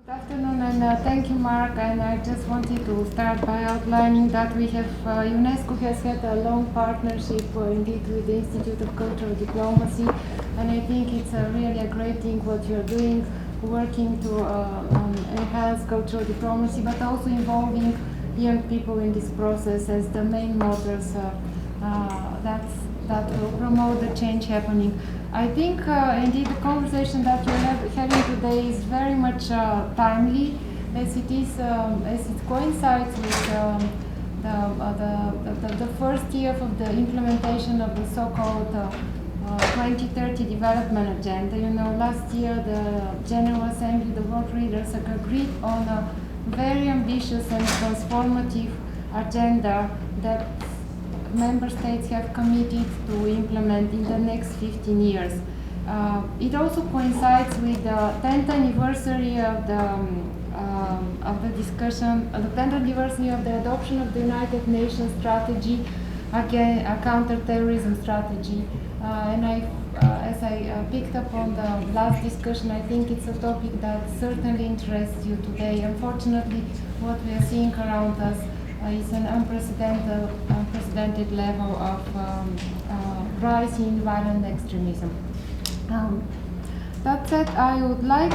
Good afternoon, and thank you, Mark. And I just wanted to start by outlining that we have UNESCO has had a long partnership indeed with the Institute of Cultural Diplomacy, and I think it's really a great thing what you're doing, working to enhance cultural diplomacy, but also involving young people in this process as the main motors that will promote the change happening. I think indeed the conversation that you're having today is very much timely, as it coincides with the first year of the implementation of the so-called 2030 development agenda. You know, last year the General Assembly, the world leaders agreed on a very ambitious and transformative agenda that member states have committed to implement in the next 15 years. It also coincides with the 10th anniversary of the discussion, the 10th anniversary of the adoption of the United Nations strategy, again a counter-terrorism strategy. As I picked up on the last discussion, I think it's a topic that certainly interests you today. Unfortunately, what we are seeing around us is an unprecedented level of rise in violent extremism. That said, I would like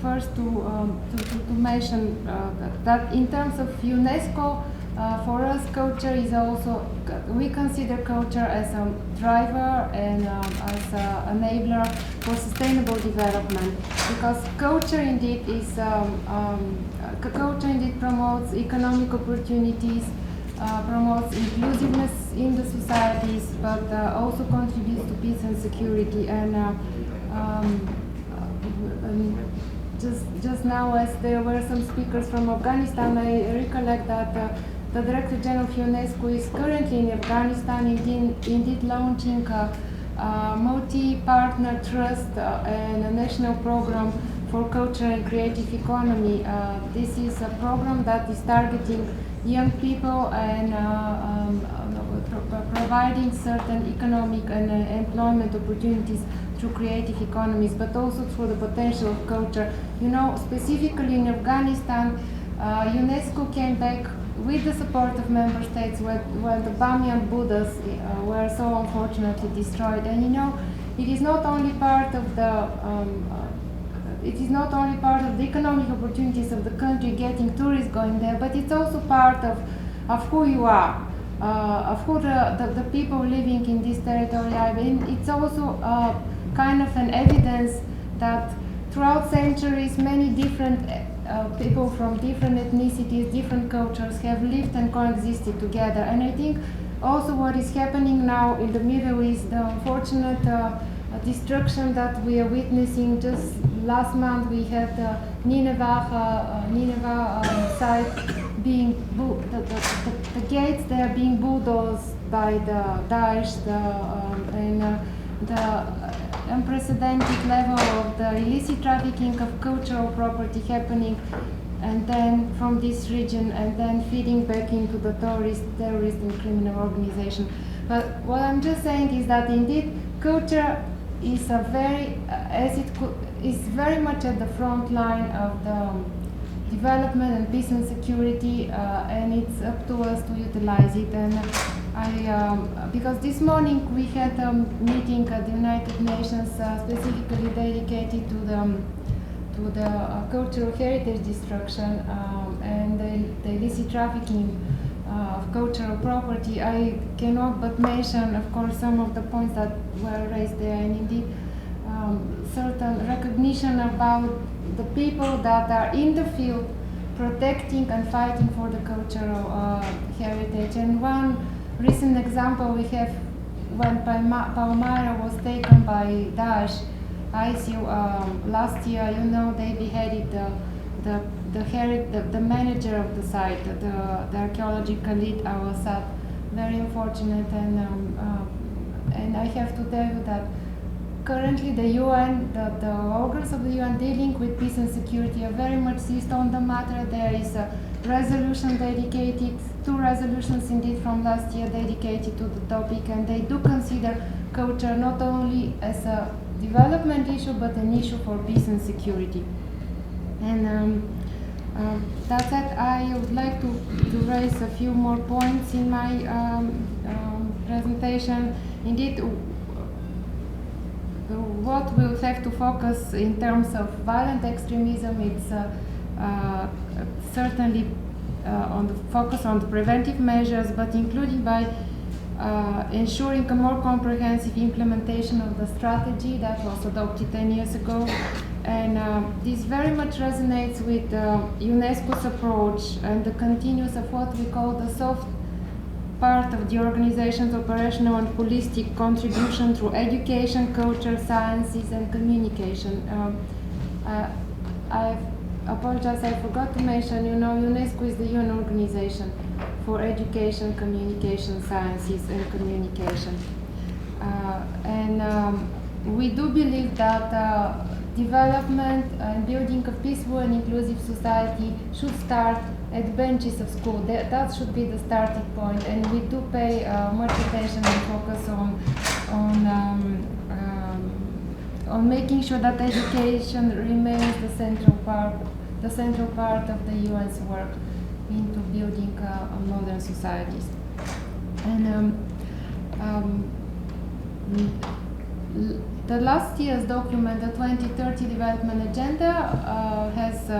first to mention that in terms of UNESCO, for us, culture is also, we consider culture as a driver and as an enabler for sustainable development, because culture indeed promotes economic opportunities, promotes inclusiveness in the societies, but also contributes to peace and security. Just now, as there were some speakers from Afghanistan, I recollect that the Director General of UNESCO is currently in Afghanistan, indeed launching a multi-partner trust and a national program for culture and creative economy. This is a program that is targeting young people and providing certain economic and employment opportunities through creative economies, but also through the potential of culture. You know, specifically in Afghanistan, UNESCO came back with the support of member states when the Bamiyan Buddhas were so unfortunately destroyed. And you know, it is not only part of the economic opportunities of the country getting tourists going there, but it's also part of who you are, of who the people living in this territory are. And it's also kind of an evidence that throughout centuries many different people from different ethnicities, different cultures have lived and coexisted together. And I think also what is happening now in the Middle East, the unfortunate destruction that we are witnessing. Just last month we had the Nineveh site being the gates there being bulldozed by the Daesh, the unprecedented level of the illicit trafficking of cultural property happening, and then from this region, and then feeding back into the terrorist and criminal organization. But what I'm just saying is that indeed culture is is very much at the front line of the development and peace and security, and it's up to us to utilize it. And because this morning we had a meeting at the United Nations specifically dedicated to the cultural heritage destruction and the illicit trafficking of cultural property. I cannot but mention, of course, some of the points that were raised there, and indeed certain recognition about the people that are in the field protecting and fighting for the cultural heritage. And one recent example we have, when Palmyra was taken by Daesh, ISIL last year, you know, they beheaded the manager of the site, the archaeological lead, Al-Assad. Very unfortunate, and I have to tell you that currently the UN, the organs of the UN dealing with peace and security are very much seized on the matter. There is a resolution dedicated, 2 resolutions indeed from last year dedicated to the topic, and they do consider culture not only as a development issue but an issue for peace and security. And that said, I would like to raise a few more points in my presentation. Indeed, what we'll have to focus in terms of violent extremism, it's certainly on the focus on the preventive measures, but including by ensuring a more comprehensive implementation of the strategy that was adopted 10 years ago. And this very much resonates with UNESCO's approach and the continuous of what we call the soft part of the organization's operational and holistic contribution through education, culture, sciences, and communication. I apologize, I forgot to mention, UNESCO is the UN organization for education, communication, sciences, and communication. We do believe that development and building a peaceful and inclusive society should start at the benches of school. That should be the starting point, and we do pay much attention and focus on making sure that education remains the central part of the UN's work into building modern societies. And the last year's document, the 2030 Development Agenda, has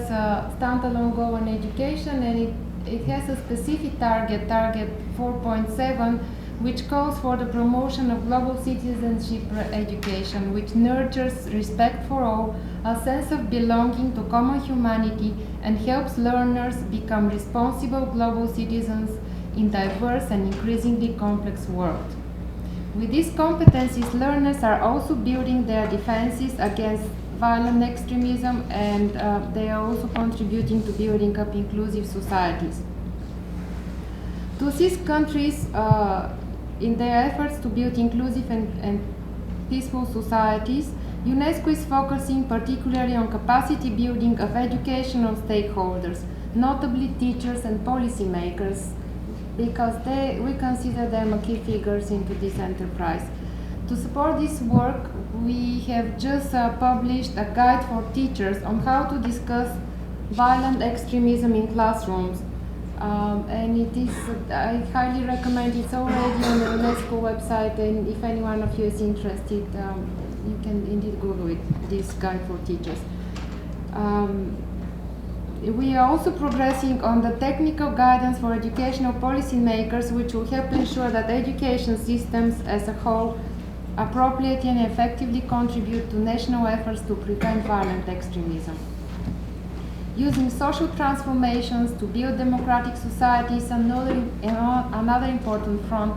a standalone goal on education, and it has a specific target 4.7, which calls for the promotion of global citizenship education, which nurtures respect for all, a sense of belonging to common humanity, and helps learners become responsible global citizens in diverse and increasingly complex world. With these competencies, learners are also building their defenses against violent extremism, and they are also contributing to building up inclusive societies. To assist countries in their efforts to build inclusive and peaceful societies, UNESCO is focusing particularly on capacity building of educational stakeholders, notably teachers and policymakers, because we consider them key figures into this enterprise. To support this work, we have just published a guide for teachers on how to discuss violent extremism in classrooms. And it is, I highly recommend, it's already on the UNESCO website, and if any one of you is interested, you can indeed Google it, this guide for teachers. We are also progressing on the technical guidance for educational policymakers, which will help ensure that education systems as a whole appropriately and effectively contribute to national efforts to prevent violent extremism. Using social transformations to build democratic societies is another important front,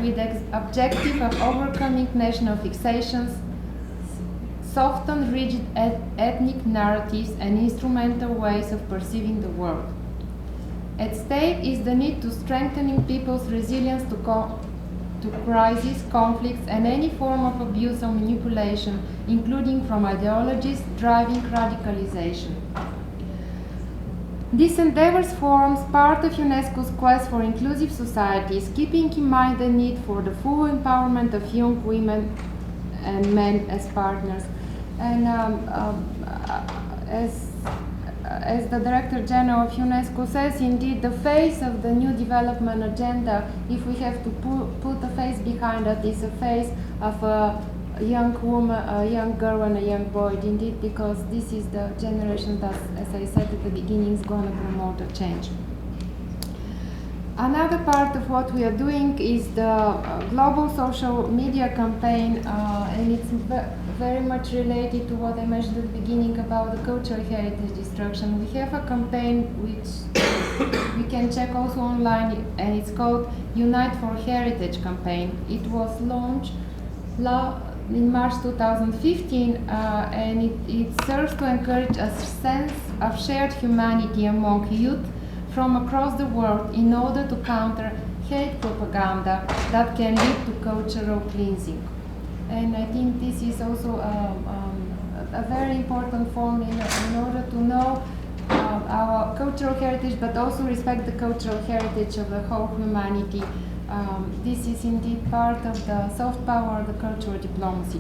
with the objective of overcoming national fixations, soften rigid ethnic narratives and instrumental ways of perceiving the world. At stake is the need to strengthening people's resilience to crisis, conflicts, and any form of abuse or manipulation, including from ideologies driving radicalization. This endeavor forms part of UNESCO's quest for inclusive societies, keeping in mind the need for the full empowerment of young women and men as partners. And as the Director General of UNESCO says, indeed, the face of the new development agenda, if we have to put a face behind it, is a face of a young woman, a young girl and a young boy, indeed, because this is the generation that, as I said at the beginning, is going to promote a change. Another part of what we are doing is the global social media campaign, and it's very much related to what I mentioned at the beginning about the cultural heritage destruction. We have a campaign which we can check also online, and it's called Unite for Heritage campaign. It was launched in March 2015, and it serves to encourage a sense of shared humanity among youth from across the world in order to counter hate propaganda that can lead to cultural cleansing. And I think this is also a very important form in order to know our cultural heritage, but also respect the cultural heritage of the whole humanity. This is indeed part of the soft power of the cultural diplomacy.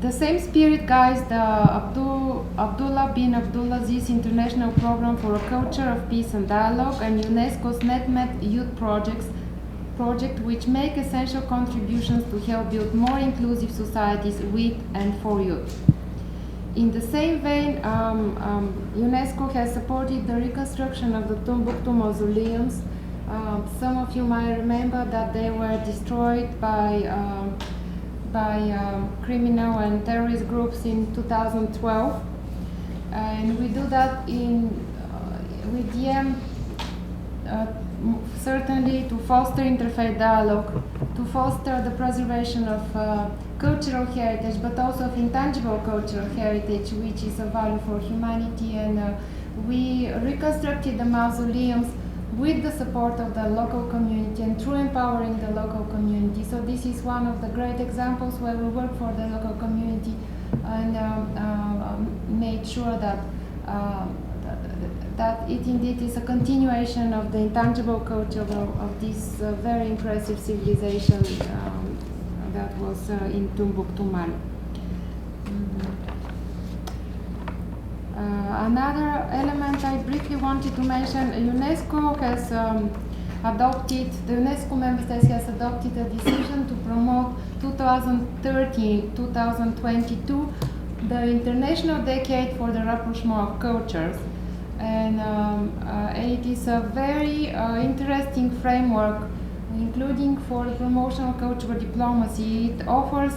The same spirit guides the Abdullah bin Abdulaziz International Program for a Culture of Peace and Dialogue and UNESCO's NetMed Youth project, which make essential contributions to help build more inclusive societies with and for youth. In the same vein, UNESCO has supported the reconstruction of the Tombouctou mausoleums. Some of you might remember that they were destroyed by criminal and terrorist groups in 2012, and we do that with the aim certainly to foster interfaith dialogue, to foster the preservation of cultural heritage, but also of intangible cultural heritage, which is a value for humanity. And we reconstructed the mausoleums with the support of the local community and through empowering the local community. So this is one of the great examples where we work for the local community and made sure that that it indeed is a continuation of the intangible culture of this very impressive civilization that was in Tombouctou, Mali. Another element I briefly wanted to mention, UNESCO has adopted, the UNESCO member states has adopted a decision to promote 2013-2022 the International Decade for the Rapprochement of Cultures. And it is a very interesting framework, including for the promotion of cultural diplomacy. It offers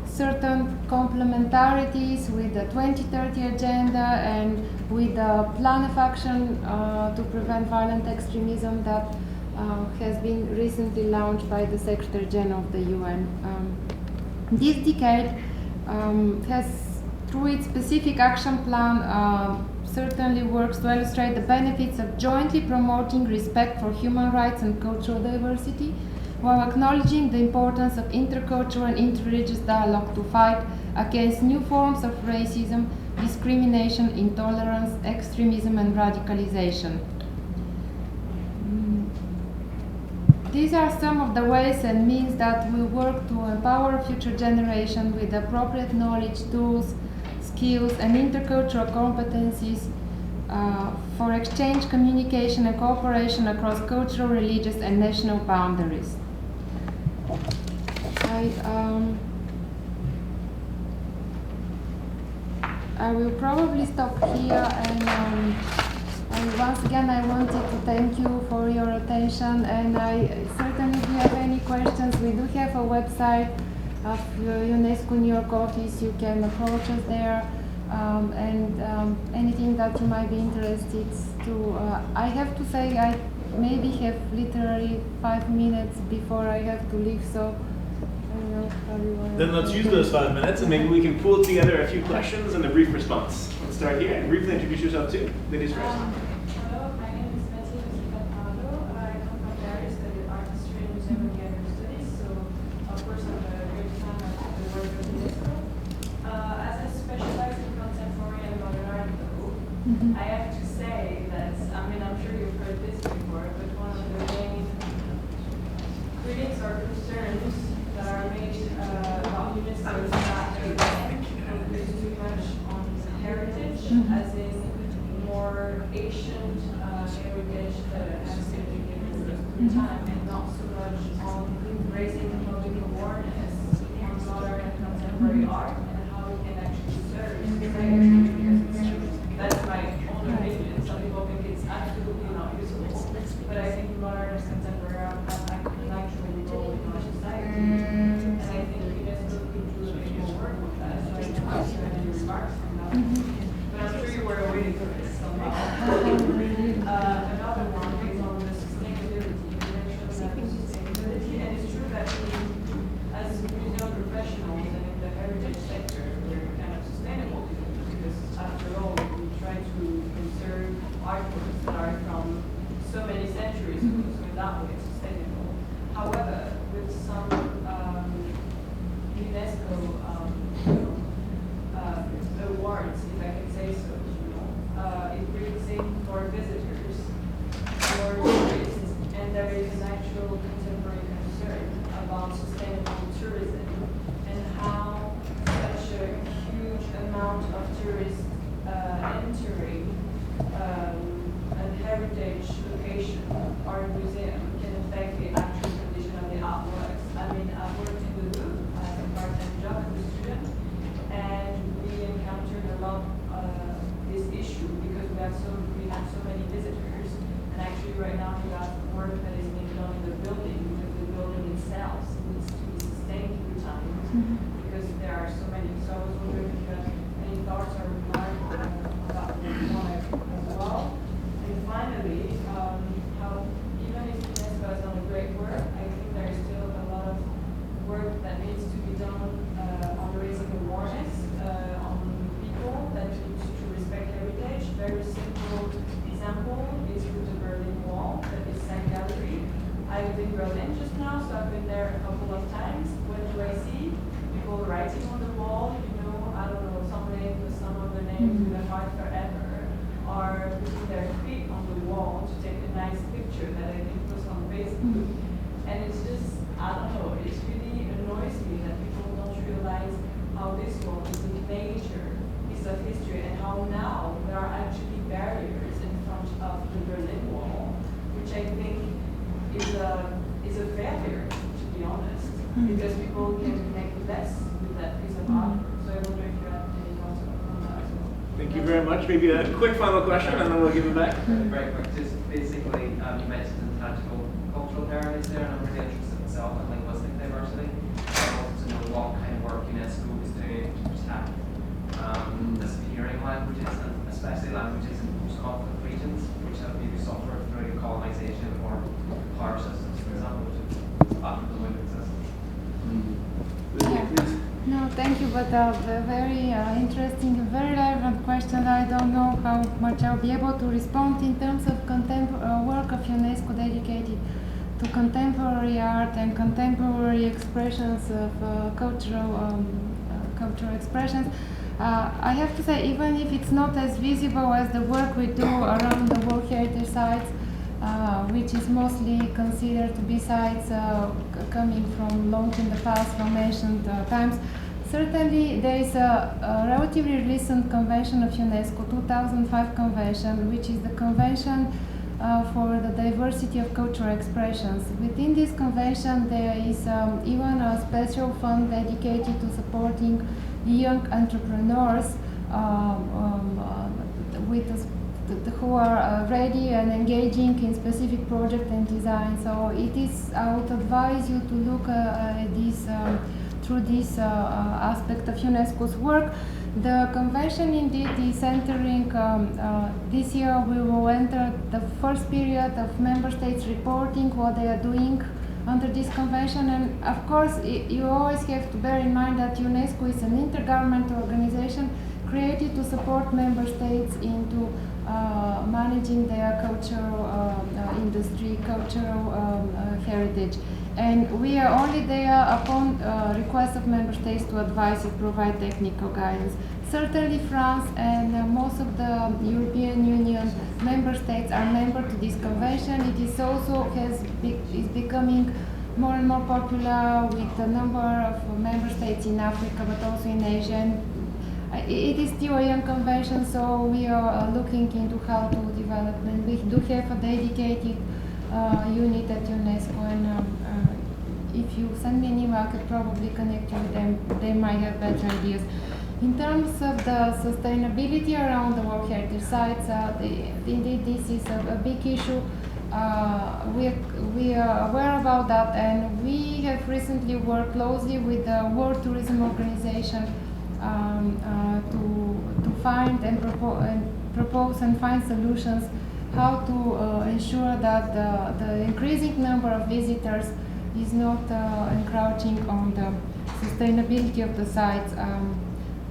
certain complementarities with the 2030 agenda and with the plan of action to prevent violent extremism that has been recently launched by the Secretary General of the UN. This decade has, through its specific action plan, certainly works to illustrate the benefits of jointly promoting respect for human rights and cultural diversity, while acknowledging the importance of intercultural and interreligious dialogue to fight against new forms of racism, discrimination, intolerance, extremism, and radicalization. These are some of the ways and means that we work to empower future generations with appropriate knowledge, tools, skills, and intercultural competencies for exchange, communication, and cooperation across cultural, religious, and national boundaries. I will probably stop here, and once again I wanted to thank you for your attention, and I certainly, if you have any questions, we do have a website of UNESCO New York office. You can approach us there, and anything that you might be interested to. I have to say I maybe have literally 5 minutes before I have to leave, so I don't know how you want to. Then let's use those 5 minutes, and maybe we can pull together a few questions and a brief response. Let's start here and briefly introduce yourself too. Ladies first. Hello, my name is Valtchanova. I come from Paris, studied art history and museum and gallery studies. So, of course, I'm a great fan of the work of UNESCO. As I specialize in contemporary and modern art, though, I have to say that, I mean, I'm sure you've heard this before, but one of the main critics or concerns that are made about UNESCO is that they focus too much on heritage, as in more ancient heritage that has been given through time, and not so much on raising the public awareness on modern and contemporary art and how it can actually serve society. That's my own opinion. Some people think it's absolutely not useful, but I think modern and contemporary art have an actual role in our society, and I think UNESCO could do a bit more work on that. So I don't have any remarks on that, but I'm sure you were waiting for this somehow. Another one is on the sustainability. You mentioned that sustainability, and it's true that we tourists entering a heritage location or a museum can affect the actual condition of the artworks. I mean, I've worked in the Louvre as a part-time job as a student, and we encountered a lot this issue because we have so many visitors. And actually, right now we have work that is being done in the building because the building itself needs to be sustained through time because there are so many. So I was wondering if you have any thoughts or remarks about this one as well. And finally, how even if UNESCO has done a great work, I think there is still a lot of work that needs to be done on raising awareness on people that need to respect heritage. Very simple example is with the Berlin Wall, that is St. Gallery. I live in Berlin just now, so I've been there a couple of times. What do I see? People writing on the wall, I don't know, some names with some of the names with a heart forever, or putting their feet on the wall to take a nice picture that I can post on Facebook. And it's just, I don't know, it really annoys me that people don't realize how this wall is a major piece of history and how now there are actually barriers in front of the Berlin Wall, which I think is a failure, to be honest, because people can connect less with that piece of art. So I wonder if you have any thoughts on that as well. Thank you very much. Maybe a quick final question, and then we'll give it back. Very quick, just basically, you mentioned intangible cultural heritage there, and I'm really interested myself in linguistic diversity. I want to know what kind of work UNESCO is doing to protect disappearing languages, and especially languages in post-conflict regions, which have maybe suffered through colonization or power systems, for example, which often don't exist. No, thank you, but a very interesting, very relevant question. I don't know how much I'll be able to respond in terms of work of UNESCO dedicated to contemporary art and contemporary expressions of cultural expressions. I have to say, even if it's not as visible as the work we do around the World Heritage Sites, which is mostly considered to be sites coming from long in the past, from ancient times. Certainly, there is a relatively recent convention of UNESCO, 2005 convention, which is the convention for the diversity of cultural expressions. Within this convention, there is even a special fund dedicated to supporting young entrepreneurs who are ready and engaging in specific project and design. So it is, I would advise you to look at this through this aspect of UNESCO's work. The convention indeed is entering, this year we will enter the first period of member states reporting what they are doing under this convention. And of course, you always have to bear in mind that UNESCO is an intergovernmental organization created to support member states into managing their cultural industry, cultural heritage. And we are only there upon request of member states to advise and provide technical guidance. Certainly France and most of the European Union member states are member to this convention. It is also is becoming more and more popular with a number of member states in Africa, but also in Asia. And it is still a young convention, so we are looking into how to develop. And we do have a dedicated unit at UNESCO, and if you send me an email, I could probably connect you with them. They might have better ideas. In terms of the sustainability around the World Heritage Sites, indeed this is a big issue. We are aware about that, and we have recently worked closely with the World Tourism Organization to find and propose and find solutions how to ensure that the increasing number of visitors is not encroaching on the sustainability of the sites.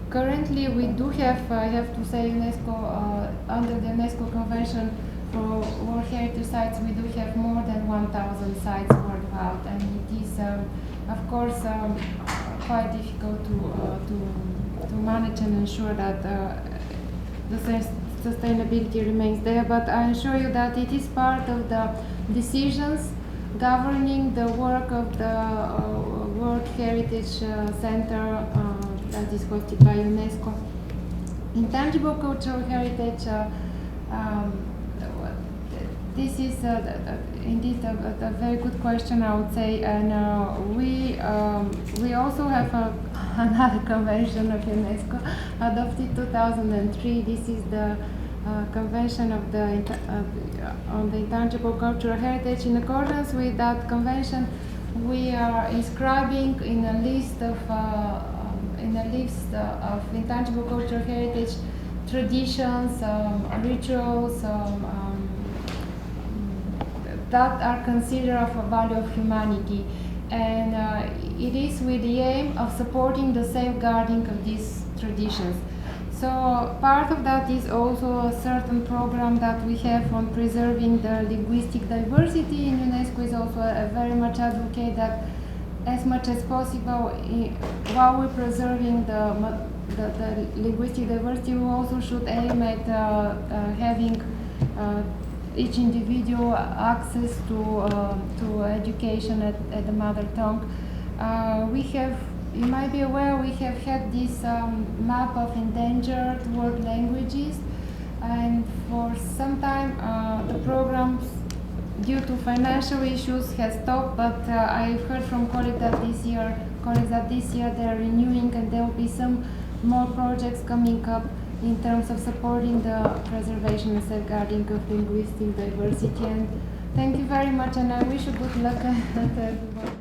Currently, we do have, I have to say, UNESCO, under the UNESCO Convention for World Heritage Sites, we do have more than 1,000 sites worldwide, and it is, of course, quite difficult to manage and ensure that the sustainability remains there. But I assure you that it is part of the decisions governing the work of the World Heritage Center that is hosted by UNESCO in intangible cultural heritage. This is indeed a very good question, I would say, and we also have another convention of UNESCO adopted 2003. This is the Convention of on the Intangible Cultural Heritage. In accordance with that convention, we are inscribing in a list of intangible cultural heritage traditions, rituals. That are considered of a value of humanity, and it is with the aim of supporting the safeguarding of these traditions. So part of that is also a certain program that we have on preserving the linguistic diversity. And UNESCO is also a very much advocate that as much as possible, while we're preserving the linguistic diversity, we also should aim at having each individual access to education at the mother tongue. You might be aware, we have had this map of endangered world languages, and for some time the programs, due to financial issues, has stopped. But I've heard from colleagues that this year they're renewing, and there will be some more projects coming up in terms of supporting the preservation and safeguarding of linguistic diversity. And thank you very much, and I wish you good luck to everybody.